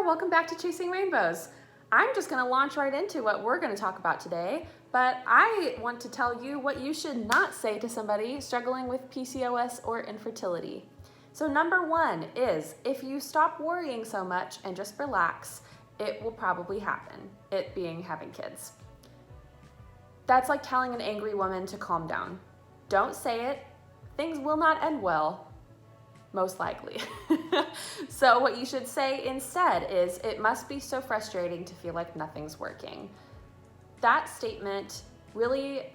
welcome back to Chasing Rainbows. I'm just going to launch right into what we're going to talk about today, but I want to tell you what you should not say to somebody struggling with PCOS or infertility. So number one is, if you stop worrying so much and just relax, it will probably happen, it being having kids. That's like telling an angry woman to calm down. Don't say it. Things will not end well. Most likely. So what you should say instead is, it must be so frustrating to feel like nothing's working. That statement really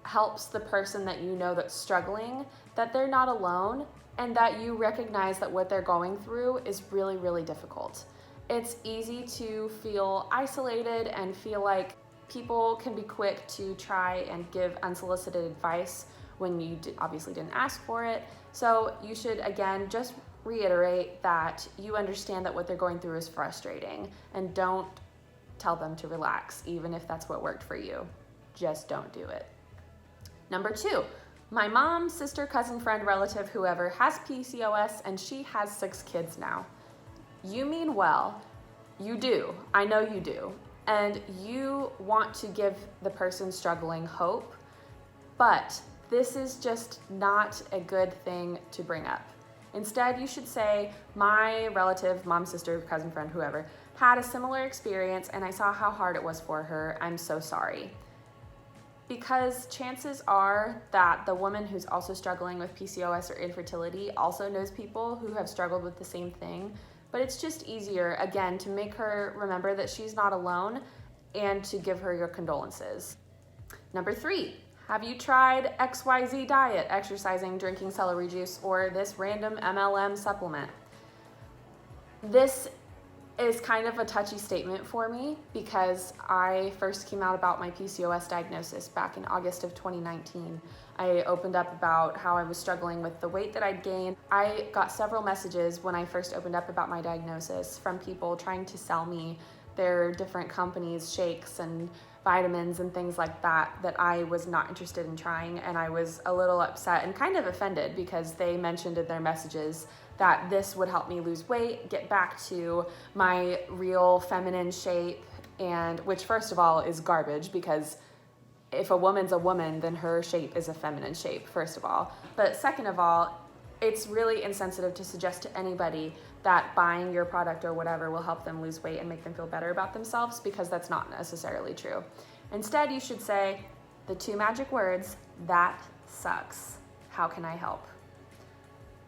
helps the person that you know that's struggling, that they're not alone, and that you recognize that what they're going through is really, really difficult. It's easy to feel isolated and feel like people can be quick to try and give unsolicited advice when you obviously didn't ask for it. So you should, again, just reiterate that you understand that what they're going through is frustrating, and don't tell them to relax, even if that's what worked for you. Just don't do it. Number two, my mom, sister, cousin, friend, relative, whoever has PCOS, and she has 6 kids now. You mean well. You do. I know you do. And you want to give the person struggling hope, but this is just not a good thing to bring up. Instead, you should say, my relative, mom, sister, cousin, friend, whoever, had a similar experience and I saw how hard it was for her. I'm so sorry. Because chances are that the woman who's also struggling with PCOS or infertility also knows people who have struggled with the same thing. But it's just easier, again, to make her remember that she's not alone and to give her your condolences. Number 3, have you tried XYZ diet, exercising, drinking celery juice, or this random MLM supplement? This is kind of a touchy statement for me because I first came out about my PCOS diagnosis back in August of 2019. I opened up about how I was struggling with the weight that I'd gained. I got several messages when I first opened up about my diagnosis from people trying to sell me their different companies, shakes and vitamins and things like that I was not interested in trying, and I was a little upset and kind of offended because they mentioned in their messages that this would help me lose weight, get back to my real feminine shape, and which first of all is garbage, because if a woman's a woman, then her shape is a feminine shape, first of all. But second of all, it's really insensitive to suggest to anybody that buying your product or whatever will help them lose weight and make them feel better about themselves, because that's not necessarily true. Instead, you should say the 2 magic words, "That sucks. How can I help?"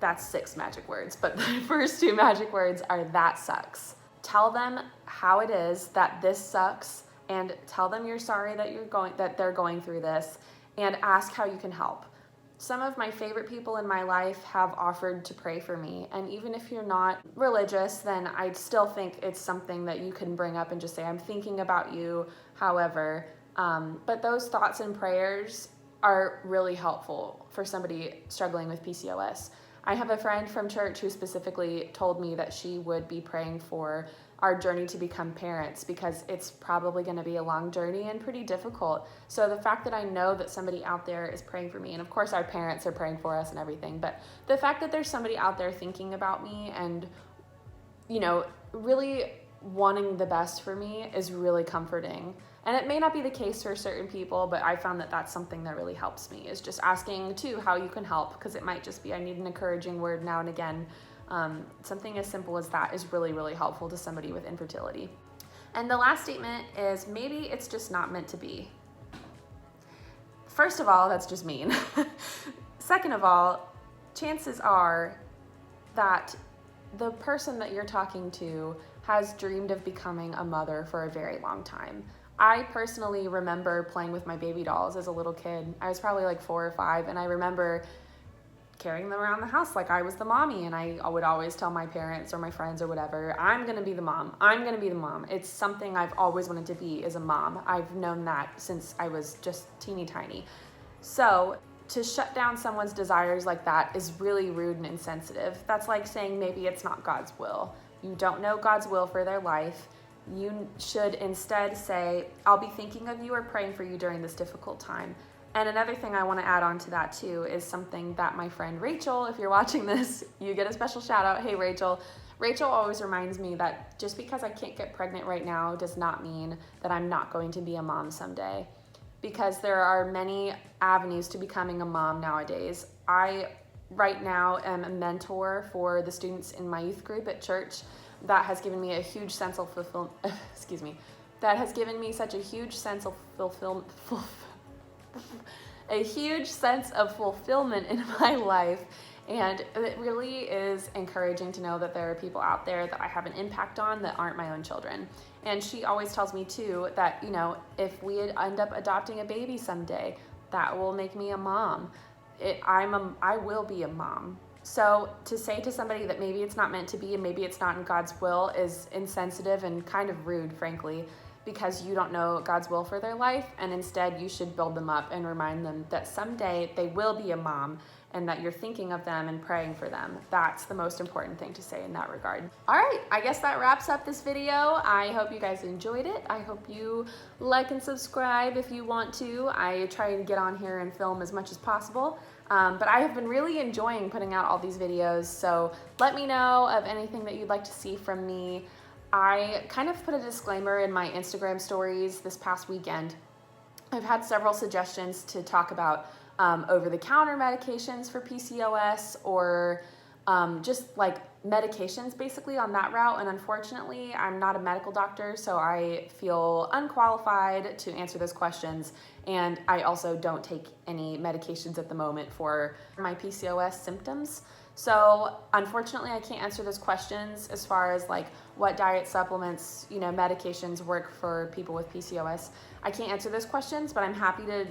That's 6 magic words, but the first 2 magic words are "that sucks." Tell them how it is that this sucks, and tell them you're sorry that they're going through this, and ask how you can help. Some of my favorite people in my life have offered to pray for me, and even if you're not religious, then I still think it's something that you can bring up and just say, "I'm thinking about you, however." But those thoughts and prayers are really helpful for somebody struggling with PCOS. I have a friend from church who specifically told me that she would be praying for our journey to become parents, because it's probably going to be a long journey and pretty difficult. So the fact that I know that somebody out there is praying for me, and of course our parents are praying for us and everything, but the fact that there's somebody out there thinking about me and, you know, really wanting the best for me is really comforting. And it may not be the case for certain people, but I found that that's something that really helps me, is just asking too how you can help, because it might just be I need an encouraging word now and again. Something as simple as that is really, really helpful to somebody with infertility. And the last statement is, maybe it's just not meant to be. First of all, that's just mean. Second of all, chances are that the person that you're talking to has dreamed of becoming a mother for a very long time. I personally remember playing with my baby dolls as a little kid. I was probably like 4 or 5, and I remember carrying them around the house like I was the mommy, and I would always tell my parents or my friends or whatever, I'm gonna be the mom. I'm gonna be the mom. It's something I've always wanted to be, is a mom. I've known that since I was just teeny tiny. So to shut down someone's desires like that is really rude and insensitive. That's like saying maybe it's not God's will. You don't know God's will for their life. You should instead say, I'll be thinking of you or praying for you during this difficult time. And another thing I want to add on to that too is something that my friend Rachel, if you're watching this, you get a special shout out. Hey, Rachel. Rachel always reminds me that just because I can't get pregnant right now does not mean that I'm not going to be a mom someday, because there are many avenues to becoming a mom nowadays. I right now am a mentor for the students in my youth group at church. That has given me a huge sense of fulfillment. Excuse me. That has given me such a huge sense of fulfillment. A huge sense of fulfillment in my life, and it really is encouraging to know that there are people out there that I have an impact on that aren't my own children. And she always tells me too that, you know, if we end up adopting a baby someday, that will make me a mom. I will be a mom. So to say to somebody that maybe it's not meant to be and maybe it's not in God's will is insensitive and kind of rude, frankly, because you don't know God's will for their life, and instead you should build them up and remind them that someday they will be a mom and that you're thinking of them and praying for them. That's the most important thing to say in that regard. All right, I guess that wraps up this video. I hope you guys enjoyed it. I hope you like and subscribe if you want to. I try to get on here and film as much as possible. But I have been really enjoying putting out all these videos, so let me know of anything that you'd like to see from me. I kind of put a disclaimer in my Instagram stories this past weekend. I've had several suggestions to talk about over-the-counter medications for PCOS, or just like medications basically on that route, and unfortunately I'm not a medical doctor, so I feel unqualified to answer those questions, and I also don't take any medications at the moment for my PCOS symptoms. So unfortunately I can't answer those questions as far as like what diet, supplements, you know, medications work for people with PCOS. I can't answer those questions, but I'm happy to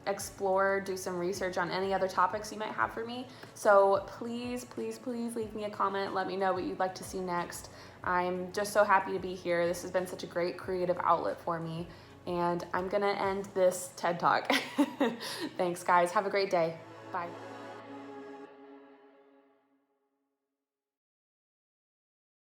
explore, do some research on any other topics you might have for me. So please, please, please leave me a comment. Let me know what you'd like to see next. I'm just so happy to be here. This has been such a great creative outlet for me. And I'm gonna end this TED Talk. Thanks guys, have a great day. Bye.